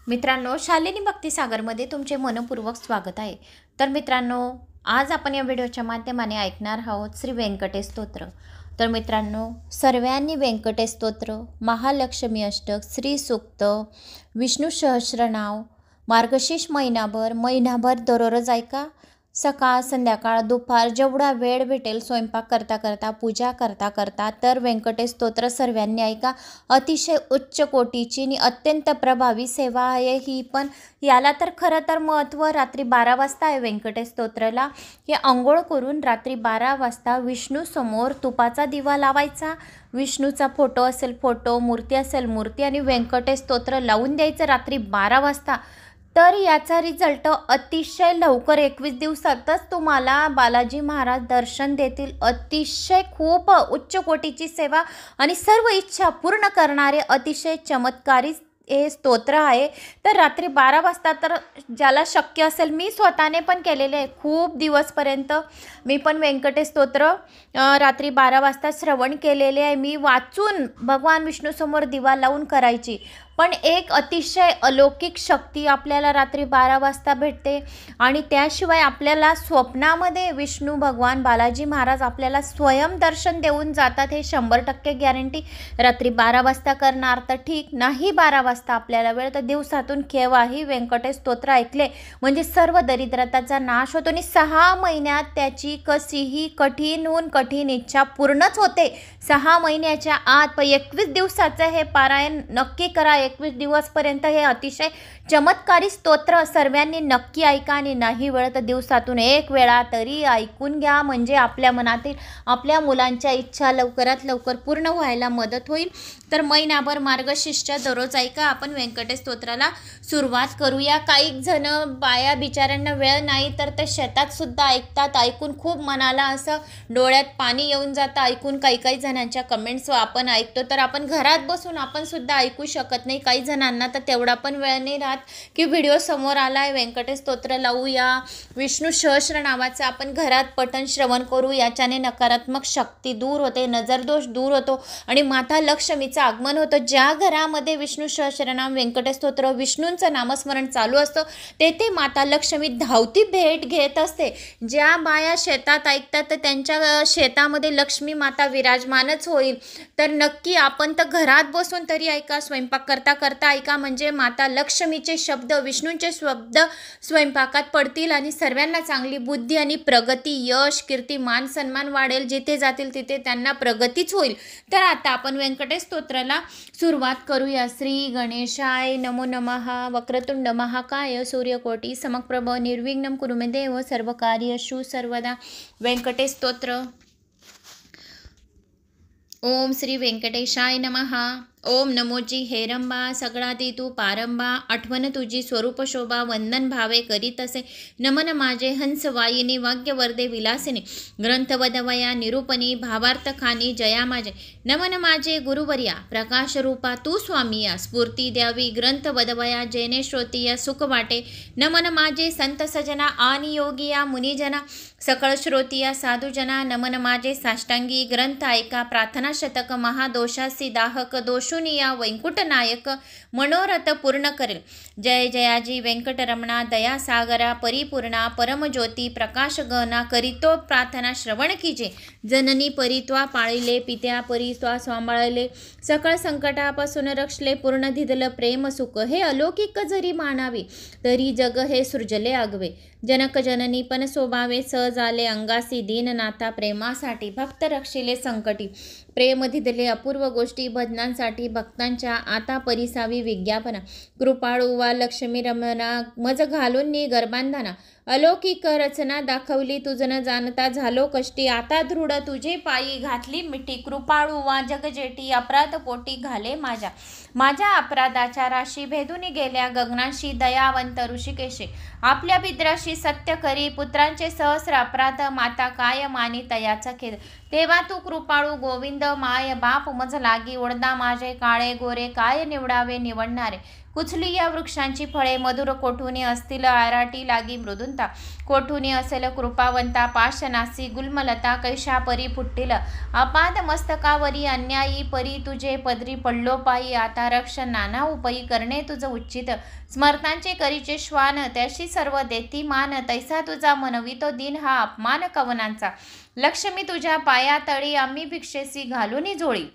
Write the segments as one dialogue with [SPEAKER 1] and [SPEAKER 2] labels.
[SPEAKER 1] मित्रांनो, शालिनी भक्तिसागरमध्ये तुमचे मनपूर्वक स्वागत आहे। तर मित्रांनो, आज आपण या व्हिडिओच्या माध्यमाने ऐकणार आहोत श्री व्यंकटेश स्तोत्र। तर मित्रांनो, सर्वांनी व्यंकटेश स्तोत्र, महालक्ष्मी अष्टक, श्री सूक्त, विष्णू सहस्रनाम मार्गशीर्ष महिनाभर दररोज ऐका। सकाळ संध्याकाळ दुपार जेवढा वेळ भेटेल स्वयंपाक करता करता पूजा करता करता तर व्यंकटेश स्तोत्र सर्वांनी ऐका। अतिशय उच्च कोटीची आणि अत्यंत प्रभावी सेवा आहे ही। पण याला तर खरं तर महत्त्व रात्री 12 वाजता आहे व्यंकटेश स्तोत्राला। हे अंघोळ करून रात्री 12 वाजता विष्णू समोर तुपाचा दिवा लावायचा। विष्णूचा फोटो असेल फोटो, मूर्ती असेल मूर्ती आणि व्यंकटेश स्तोत्र लावून द्यायचं रात्री 12 वाजता। तर याचा रिझल्ट अतिशय लवकर 21 दिवसातच तुम्हाला बालाजी महाराज दर्शन देतील। अतिशय खूप उच्च कोटीची सेवा आणि सर्व इच्छा पूर्ण करणारे अतिशय चमत्कारी हे स्तोत्र आहे। तर रात्री 12 वाजता तर ज्याला शक्य असेल, मी स्वतःने पण केलेले आहे खूप दिवसपर्यंत। मी पण व्यंकटेश स्तोत्र रात्री 12 वाजता श्रवण केलेले आहे। मी वाचून भगवान विष्णूसमोर दिवा लावून करायची। पण एक अतिशय अलौकिक शक्ती आपल्याला रात्री 12 वाजता भेटते आणि त्याशिवाय आपल्याला स्वप्नामध्ये विष्णू भगवान बालाजी महाराज आपल्याला स्वयं दर्शन देऊन जातात। हे 100% गॅरंटी। रात्री 12 वाजता करणार तर ठीक, नाही 12 वाजता आपल्याला वेळ तर दिवसातून केव्हाही व्यंकटेश स्तोत्र ऐकले म्हणजे सर्व दरिद्रताचा नाश होतो आणि 6 महिन्यात त्याची कशीही कठीणहून कठीण इच्छा पूर्णच होते। 6 महिन्याच्या आत 21 दिवसाचं हे पारायण नक्की करा। 21 दिवसपर्यंत हे अतिशय चमत्कारी स्तोत्र सर्वांनी नक्की ऐका आणि नाही वेळ तर दिवसातून 1 वेळा तरी ऐकून घ्या, म्हणजे आपल्या मनातील आपल्या मुलांच्या इच्छा लवकरात लवकर पूर्ण व्हायला मदत होईल। तर महिनाभर मार्गशीर्षच्या दररोज ऐका। आपण व्यंकटेश स्तोत्राला सुरुवात करूया। काही जण बाया बिचाऱ्यांना वेळ नाही तर ते शेतात सुद्धा ऐकतात। ऐकून खूप मनाला असं डोळ्यात पाणी येऊन जातं ऐकून। काही जणांच्या कमेंट्स आपण ऐकतो तर आपण घरात बसून आपण सुद्धा ऐकू शकत नाही। काही जणांना तर तेवढा पण वेळ नाही राहत की व्हिडिओ समोर आलाय व्यंकटेश स्तोत्र लावूया, विष्णू सहस्र नावाचं आपण घरात पठण श्रवण करू। याच्याने नकारात्मक शक्ती दूर होते, नजरदोष दूर होतो आणि माता लक्ष्मीचं आगमन होतं। ज्या घरामध्ये विष्णू सहस्रनाम व्यंकटेश स्तोत्र विष्णूंचं नामस्मरण चालू असतं तेथे माता लक्ष्मी धावती भेट घेत असते। ज्या बाया शेतात ऐकतात तर त्यांच्या शेतामध्ये लक्ष्मी माता विराजमानच होईल। तर नक्की आपण तर घरात बसून तरी ऐका, स्वयंपाक करता करता ऐका, म्हणजे माता लक्ष्मीचे शब्द विष्णूंचे शब्द स्वयंपाकात पडतील आणि सर्वांना चांगली बुद्धी आणि प्रगती, यश, कीर्ती, मान सन्मान वाढेल। जिथे जातील तिथे त्यांना प्रगतीच होईल। तर आता आपण व्यंकटेश स्तोत्राला सुरुवात करूया। श्री गणेशाय नमो नमः। वक्रतुंड महाकाय सूर्यकोटी समप्रभ निर्विघ्नं कुरु मे देव सर्वकार्येषु सर्वदा। व्यंकटेश स्तोत्र। ओम श्री व्यंकटेशाय नमः। ओम नमोजी हेरंबा, सगळाती तू पारंबा, आठवण तुझी स्वरूप शोभा, वंदन भावे करीत असे। नमन माझे हंस वाहिनी, वाग्यवर्धे विलासिनी, ग्रंथ वदवया निरूपणी, भावार्थ खानी जया माझे। नमन माझे गुरुवर्या, प्रकाश रूपा तू स्वामी या, स्फूर्ती द्यावी ग्रंथ वदवया, जेने श्रोतीया सुख वाटे। नमन माझे संत सजना आणि योगिया मुनिजना, सकळ श्रोतिया साधुजना। नमन माझे साष्टांगी ग्रंथ ऐका, प्रार्थना शतक महादोषासी दाहक, दोषुनिया वैकुंठ नायक मनोरथ पूर्ण करेल। जय जयाजी व्यंकटरमणा, दया सागरा परिपूर्णा, परमज्योती प्रकाश गहना, करीतो प्रार्थना श्रवण कीजे। जननी परित्वा पाळिले, पित्या परित्वा सांभाळले, सकळ संकटापासून रक्षले, पूर्ण धिदल प्रेम सुख। हे अलौकिक जरी मानावे तरी जग हे सृजले आगवे। जनक जननी पण स्वभावे, सहज आले अंगासी दीननाथा, प्रेमासाठी भक्त रक्षिले संकटी। प्रेम धिदले अपूर्व गोष्टी, भजनांसाठी भक्तांच्या आता परिसावी विज्ञापना। कृपाळू वा लक्ष्मी रमणा, मज घालून गर्भांधाना, अलौकिक रचना दाखवली तुझ न जाणता झालो कष्टी। आता दृढ तुझे पायी घातली मिठी, कृपाळू वा जगजेठी, अपराध पोटी घाले माझ्या। माझ्या अपराधाच्या राशी भेदून गेल्या गगनाशी, दयावंत ऋषिकेशे आपल्या बिद्राशी सत्य करी। पुत्रांचे सहस्र अपराध, माता काय मानी तयाचा खेद। तेव्हा तू कृपाळू गोविंद माय, बाप मज लागी ओढदा माझे, काळे गोरे काय निवडावे निवडणारे। कुचली या वृक्षांची फळे मधुर कोठुनी असतील आराटी लागी मृदुंता कोठुनी असेल कृपावंता पाशनासी गुल्मलता कैशा परी फुट्टिल अपाद मस्तकावरी अन्यायी परी तुझे पदरी पडलो पायी आता रक्ष नाना उपयी करणे तुझ उच्चित स्मरतांचे करीचे श्वान त्याशी सर्व देती मान तैसा तुझा मनवितो दिन हा अपमान कवनांचा लक्ष्मी तुझ्या पायातळी आम्ही भिक्षेसी घालूनी जोळी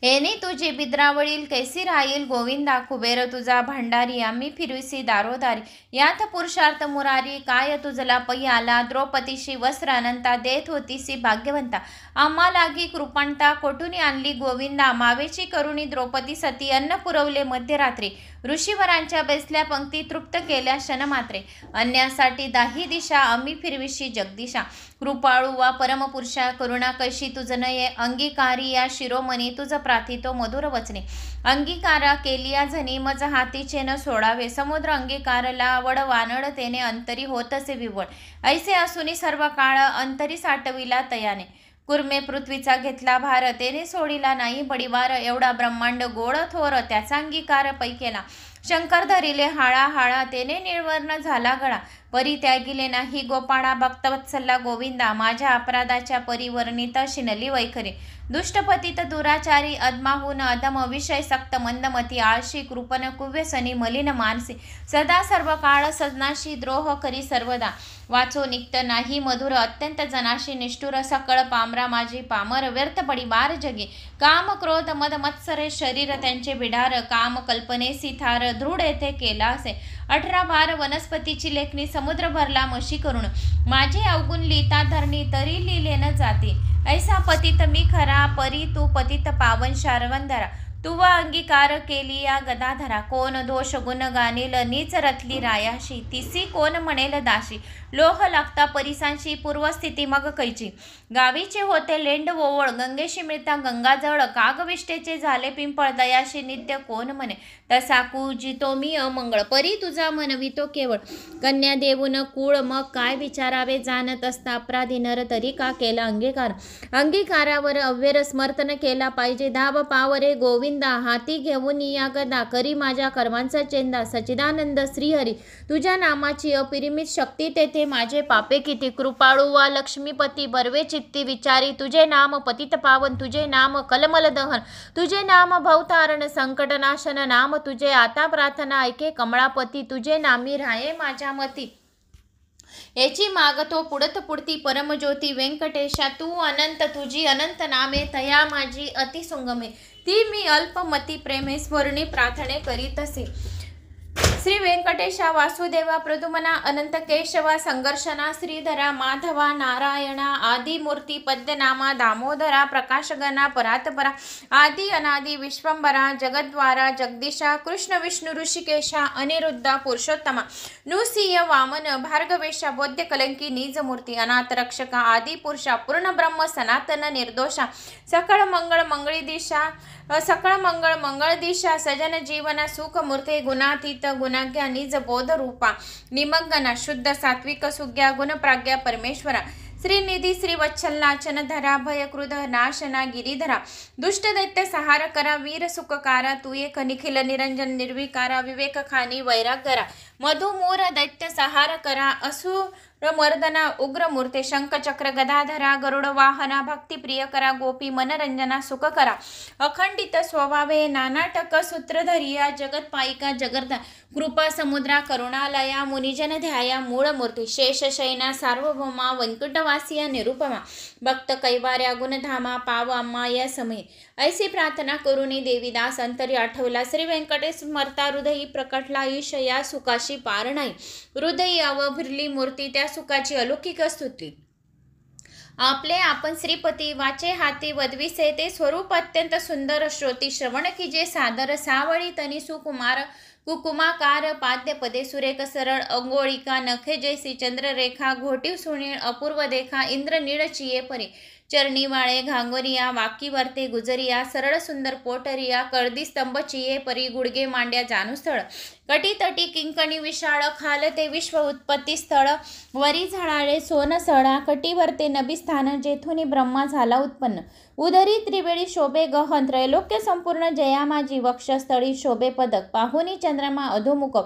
[SPEAKER 1] एनी तुझी बिद्रावळील कैसी राहील गोविंदा कुबेर तुझा भांडारी आम्ही फिरविसी दारोदारी यात पुरुषार्थ मुरारी काय तुझला पै आला द्रौपदीशी वस्त्र अनंता देत होतीसी भाग्यवंता आम्हा लागी कृपणता कोठून आणली गोविंदा मावेची करुणी द्रौपदी सती अन्न पुरवले मध्यरात्री ऋषीवरांच्या बेसल्या पंक्ती तृप्त केल्या क्षणमात्रे अन्यासाठी दाही दिशा आम्ही फिरविशी जगदिशा कृपाळू वा परमपुरुषा करुणा कैशी तुझ नये अंगीकारी या शिरोमणी तुझ प्राथितो मधुर वचने अंगीकारा केलिया झनी मज हातीचे न सोडावे समुद्र अंगीकारला वड वानड तेने अंतरी होतसे विवळ ऐसे असूनी सर्व काळ अंतरी साठविला तयाने कुर्मे पृथ्वीचा घेतला भार तेने सोडिला नाही बडीवार एवढा ब्रह्मांड गोळ थोर त्याचा अंगीकार पै केला शंकर धरिले हाळा हाळा तेने निर्वर्ण झाला गळा परी त्यागिले नाही गोपाळा भक्तवत्सला गोविंदा माझ्या अपराधाच्या परिवर्णित शिनली वैखरी दुष्टपतीत दुराचारी अदमाहून अधम विषय सक्त मंदमती आळशी कृपण कुव्यसनी मलिन मानसी सदा सर्व काळ सजनाशी द्रोह करी सर्वदा वाचो निक्त नाही मधुर अत्यंत जनाशी निष्ठुर सकळ पामरा माझी पामर व्यर्थ पडी बार जगी काम क्रोध मद मत्सरे शरीर त्यांचे बिडार काम कल्पनेसी थार दृढ येथे केला असे 18 भार वनस्पतीची लेखणी समुद्र भरला मशी करून माझे अवगुण लिहिता धरणी तरी लिहिले न जाते ऐसा पतित मी खरा परी तू पतित पावन शारवंदरा तुवा अंगीकार केली या गदाधरा कोण दोष गुण गाणील नीच रथली रायाशी तिसी कोण म्हणेल दाशी लोह लागता परिसांशी पूर्वस्थिती मग कैची गावीचे होते लेंड ओवळ गंगेशी मिळता गंगाजळ कागविष्टेचे झाले पिंपळ दयाशी नित्य कोण म्हणे तसा कुजितो मी अमंगळ परी तुझा मनवितो केवळ कन्या देऊन कुळ मग काय विचारावे जाणत असता अपराधी नर तरी का केला अंगीकारावर अव्यर समर्थन केला पाहिजे धाव पावरे गोविंदा हाती घेऊन या गदा करी माझ्या कर्मांचा चेंदा सचिदानंद श्रीहरी तुझ्या नामाची अपिरिमित शक्ती तेथे माझे पापे किती कृपाळू वा लक्ष्मीपती बर्वे चित्ती विचारी तुझे नाम पतित पावन तुझे नाम कलमल दहन तुझे नाम भवतारण संकटनाशन नाम तुझे आता प्रार्थना ऐके कमळापती तुझे नामी राये माझ्या मती याची मागतो पुढत पुढती परमज्योती व्यंकटेशा तू अनंत तुझी अनंत नामे तया माझी अतिसुंगमे ती मी अल्पमती प्रेमे स्मरणी प्रार्थने करीत असे श्री व्यंकटेशा वासुदेवा प्रदुमना अनंत केशवा संघर्षणा श्रीधरा माधवा नारायणा आदिमूर्ती पद्यनामा दामोदरा प्रकाशगणा परात्परा आदि अनादि विश्वंबरा जगद्वारा जगदीशा कृष्ण विष्णु ऋषिकेशा अनिरुद्धा पुरुषोत्तमा नृसिंह वामन भार्गवेशा बौद्ध कलंकी निजमूर्ती अनाथ रक्षका आदि पुरुषा पूर्ण ब्रह्म सनातन निर्दोषा सकळ मंगळ मंगळी दिशा सकळ मंगळ मंगळ दिशा सजन जीवन सुख मूर्ते गुणातीत गुणाज्ञा निज बोध रूपा निमग्गना शुद्ध सात्विक सुज्ञा गुणप्राज्ञा परमेश्वरा श्रीनिधी श्रीवत्सलनाचन धरा भयक्रुध नाशना गिरीधरा दुष्ट दैत्य सहार करा वीर सुखकारा तू एक निखिल निरंजन निर्विकारा विवेक खानी वैरागरा मधुमूर दैत्य सहार करा असुर मर्दना उग्र मूर्ते शंख चक्र गदाधरा गरुड वाहना भक्ती प्रिय करा गोपी मनरंजना सुख करा अखंडित स्वभावे नानाटक सूत्रधरिया जगत पायिका जगर्ता कृपा समुद्रा करुणालया मुनिजन ध्याया मूळ मूर्ती शेषशयना सार्वभौमा वैकुंठवासिया निरुपमा भक्त कैवार्या गुणधामा पाव अम्मा या समय ऐसी प्रार्थना करुणी देवीदास अंतरी आठवला श्री व्यंकटेश स्मरता हृदयी प्रकटला ईश या सुखाशी पार नाही हृदयी अवभिरली मूर्ती त्या सुखाची अलौकिक स्तुती आपले आपण श्रीपती वाचे हाती वदविसे ते स्वरूप अत्यंत सुंदर श्रोती श्रवण की जे सादर सावळी तनी सुकुमार कुकुमाकार पाद्य पदे सुरेख सरळ अंगोळिका नखे जैसी चंद्ररेखा घोटीव सुनीळ अपूर्व देखा इंद्र नीळ चिये परी चरणी वाळे घांगोरिया वाकी वरते गुजरिया सरळ सुंदर पोटरिया कळदी स्तंभ चिये परी गुडगे मांड्या जानुस्थळ कटी तटी किंकणी विशाळ खालते विश्व उत्पत्ती स्थळ वरी झाडाळे सोन सळा कटीवरते नभिस्थान जेथुनी ब्रह्मा झाला उत्पन्न उदरी त्रिवेळी शोभे गहन त्रैलोक्य संपूर्ण जया माझी वक्षस्थळी शोभे पदक पाहुनी चंद्रमा अधोमुख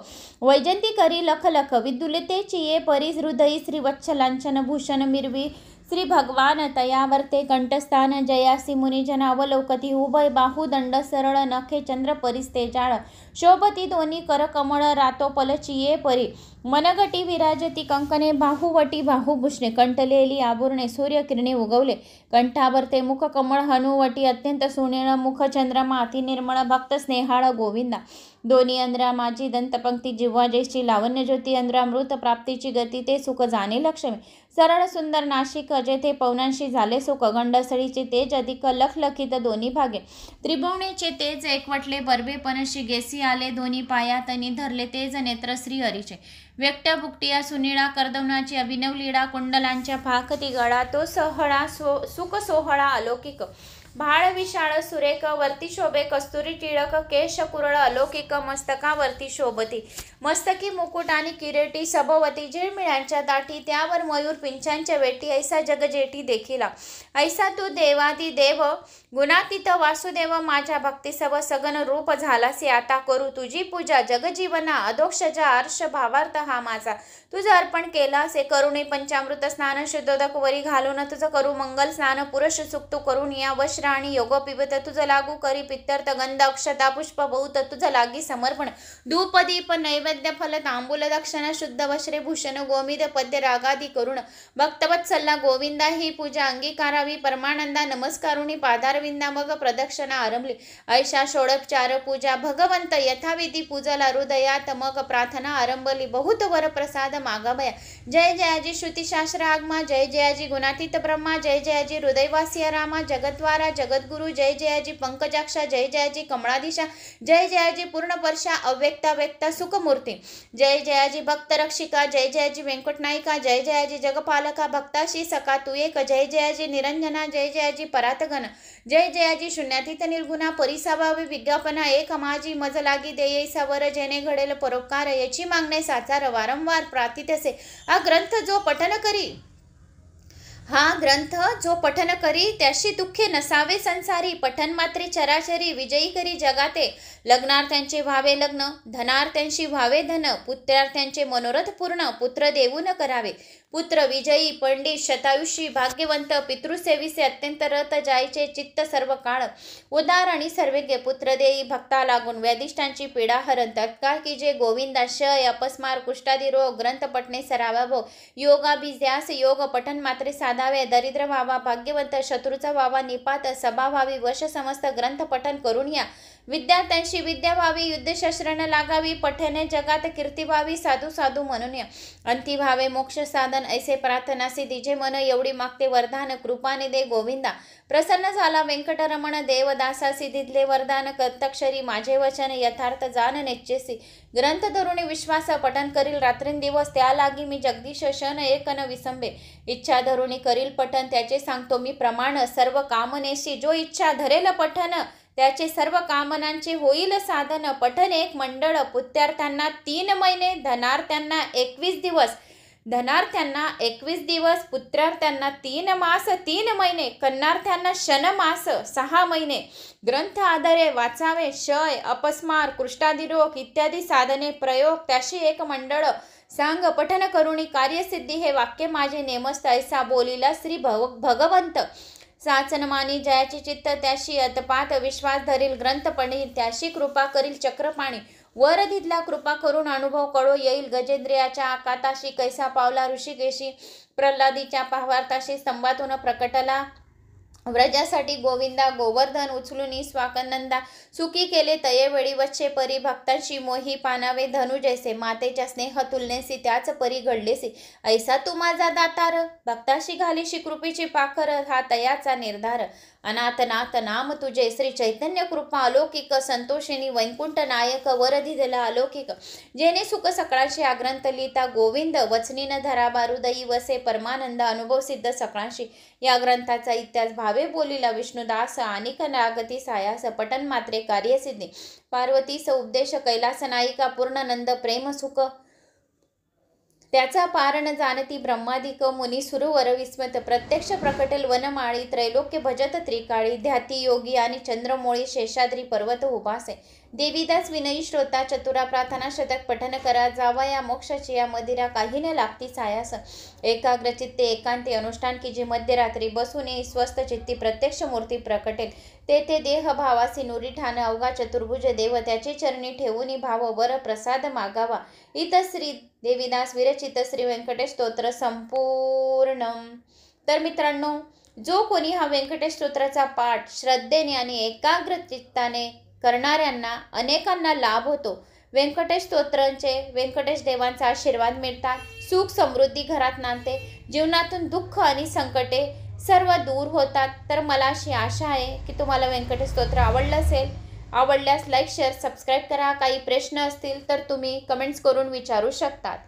[SPEAKER 1] वैजंती करी लख लख विद्युलते चिये परी हृदयी श्रीवत्सलांचन भूषण मिरवी श्री भगवान तयावर्ते कंठस्थान जयासी मुनिजन अवलोकती उभय बाहुदंड सरळ नखे चंद्र परिस्ते जाळ शोभती दोन्ही करकमळ रातो पलचिये परी मनगटी विराजती कंकणे बाहुवटी बाहुभूषणे कंठलेली आभूर्णे सूर्यकिरणे उगवले कंठावरते मुख कमळ हनुवटी अत्यंत सुनेळ मुख चंद्रमा अति निर्मळ भक्त स्नेहाळ गोविंदा दोन्ही अंध्रा माझी दंतपंक्ती जिव्हा जैशी लावण्य ज्योती अंध्रामृत प्राप्तीची गती ते सुख जाणे लक्ष्मी सरळ सुंदर नाशिक जेथे पवनांशी झाले सुख गंडसळीचे तेज अधिक लखलखित दोन्ही भागे त्रिभुवनेचे तेज एकवटले बर्बेपणशी गेसी आले दोन्ही पायातनी धरले तेज नेत्र श्री हरीचे व्यक्त भुकटिया सुनिळा कर्दवनाची अभिनव लीळा कुंडलांच्या फाकती गळा तो सोहळा सुख सोहळा अलौकिक भाळ विशाळ सुरेख वरती शोभे कस्तुरी टिळक केश कुरळ अलौकिक मस्तकावरती शोभती मस्तकी मुकुट आणि किरीटी सभोवती झिळमिळ्यांच्या दाटी त्यावर मयूर पिंचांच्या वेटी ऐसा जगजेटी देखिला ऐसा तू देवादी देव गुणातीत वासुदेव माझ्या भक्तीसव सगन रूप झालासी आता करू तुझी पूजा जगजीवना अधोक्षजा अर्श भावार्थ हा माझा तुझं अर्पण केला से करुणी पंचामृत स्नान शुद्धोदक वरी घालून तुझं करू मंगल स्नान पुरुष सुक्तू करून या वश्र आणि योग पिबत तुझं लागू करी पित्तर्थ गंध अक्षता पुष्प बहुत तुझं लागी समर्पण धूप दीप नैवेद्य फल तांबूल दक्षिण शुद्ध वस्त्रे भूषण गोमिद पद्य रागादी करुण भक्तवत्सल्ला गोविंदा ही पूजा अंगीकारावी परमानंदा नमस्कारुणी पादारविंदा मग प्रदक्षिणा आरंभली ऐशा षोडोपचार पूजा भगवंत यथाविधी पूजला हृदयात मग प्रार्थना आरंभली बहुत वर प्रसाद मागावया जय जयाजी श्रुतिशास्त्र आगमा जय जयाजी गुणातीत ब्रह्मा जय जयाजी हृदयवासिया रामा जगद्वारा जगद्गुरु जय जयाजी पंकजाक्षा जय जयाजी कमळाधीशा जय जयाजी पूर्णपर्शा अव्यक्ता व्यक्ता सुखमूर्ती जय जयाजी भक्त रक्षिका जय जयाजी व्यंकटनायिका जय जयाजी जगपालका भक्ताशी सका तू एक जय जयाजी निरंजना जय जयाजी परातगण जय जयाजी शून्यातीत निर्गुणा परिसाभावी विज्ञापना एक माझी मज लागी देयैसा वर जेणे घडेल परोपकार याची मागणे साचार वारंवार प्रार्थित असे हा ग्रंथ जो पठन करी त्याशी दुःखे नसावे संसारी पठन मात्रे चराचरी विजयी करी जगाते लग्नार्थ्यांचे व्हावे लग्न धनार्थ्यांशी व्हावे धन पुत्रार्थ्यांचे मनोरथ पूर्ण पुत्र देऊन करावे पुत्र विजयी पंडित शतायुषी भाग्यवंत पितृसेविसे अत्यंत रत जायचे चित्त सर्व काळ उदार आणि सर्वज्ञ पुत्र देई भक्ता लागून व्याधिष्ठांची पीडा हरण तत्काळ की जे गोविंदा शय अपस्मार कुष्ठादी रोग ग्रंथ पठणे सरावा योगाभिध्यास योग पठन मात्रे साधावे दरिद्र व्हावा भाग्यवंत शत्रूचा व्हावा निपात सभा व्हावी वश समस्त ग्रंथ पठन करून या विद्यार्थ्यांशी विद्या व्हावी युद्धशस्त्र लागावी पठने जगात कीर्ती व्हावी साधू साधू म्हणून या अंती व्हावे मोक्ष साधन ऐसे प्रार्थनासी दिजे मन एवढी मागते वरदान कृपाने दे गोविंदा प्रसन्न झाला व्यंकटरमण देवदासासी दिदले वरदान कर्तक्षरी माझे वचन यथार्थ जान नेच्छेसी ग्रंथ धरुणी विश्वास पठन करील रात्रिंदिवस त्या लागी मी जगदीश शन एक न विसंबे इच्छा धरुणी करील पठन त्याचे सांगतो मी प्रमाण सर्व कामनेशी जो इच्छा धरेल पठन त्याचे सर्व कामनांचे होईल साधन पठन एक मंडळ पुत्यार्थ्यांना 3 महिने धनार्थ्यांना 21 दिवस पुत्रार्थ्यांना 3 मास 3 महिने कन्नार्थ्यांना शनमास 6 महिने ग्रंथ आधारे वाचावे शय अपस्मार कुष्ठादिरोग इत्यादी साधने प्रयोग त्याशी एक मंडळ सांग पठन करुणी कार्यसिद्धी हे वाक्य माझे नेमस्त ऐसा बोलिला श्री भगवंत साचनमानी जयाची चित्त त्याशी अतपात विश्वास धरील ग्रंथ पढील त्याशी कृपा करील चक्रपाणी वर दिदला कृपा करून अनुभव कळो येईल गजेंद्रियाच्या आकाताशी कैसा पावला ऋषिकेशी प्रल्हादीच्या पाहवार्थाशी स्तंभातून प्रकटला व्रजासाठी गोविंदा गोवर्धन उचलूनी स्वाकनंदा सुखी केले तयेवेळी वच्चे परी भक्तांशी मोही पानावे धनु जैसे मातेच्या स्नेह तुलनेसी त्याच परी घडलेसी ऐसा तू माझा दातार भक्ताशी घालीशी कृपेची पाखर हा तयाचा निर्धार अनाथनाथ नाम तुझे श्री चैतन्य कृपा अलौकिक संतोषिनी वैकुंठ नायक वर दिलेला अलौकिक जेने सुख सकाळशी आग्रंथ लिहिता गोविंद वचनीन धरा बारुदयी वसे परमानंद अनुभव सिद्ध सकाळशी या ग्रंथाचा इतिहास भावे बोलिला विष्णुदास अनिक नागती सायास पठन मात्रे कार्यसिद्धी पार्वतीस उपदेश कैलास नायिका पूर्णानंद प्रेम सुख त्याचा पारण जाणती ब्रह्मादिक मुनी सुरवर विस्मत प्रत्यक्ष प्रकटेल वनमाळी त्रैलोक्य भजत त्रिकाळी ध्याती योगी आणि चंद्रमोळी शेषाद्री पर्वत उभासे देवीदास विनयी श्रोता चतुरा प्रार्थना शतक पठन करा जावा या मोक्षाची या मदिरा काही न लागती सायास एकाग्र चित्ते एकांती अनुष्ठान की जी मध्यरात्री बसून स्वस्थ चित्ती प्रत्यक्ष मूर्ती प्रकटेल तेथे देह भावासी नुरी ठाण अवघा चतुर्भुज देव त्याची चरणी ठेवून भाव वर प्रसाद मागावा इत श्री देवीदास विरचित श्री व्यंकटेश स्तोत्र संपूर्ण। तर मित्रांनो, जो कोणी हा व्यंकटेश स्तोत्राचा पाठ श्रद्धेने आणि एकाग्र चित्ताने करणाऱ्यांना अनेकांना लाभ होतो। व्यंकटेश स्तोत्रांचे व्यंकटेश देवांचा आशीर्वाद मिळतात, सुख समृद्धी घरात नांदते, जीवनातून दुःख आणि संकटे सर्व दूर होतात। तर मला अशी आशा आहे की तुम्हाला व्यंकटेश स्तोत्र आवडलं असेल। आवडल्यास लाईक शेअर सबस्क्राईब करा। काही प्रश्न असतील तर तुम्ही कमेंट्स करून विचारू शकतात।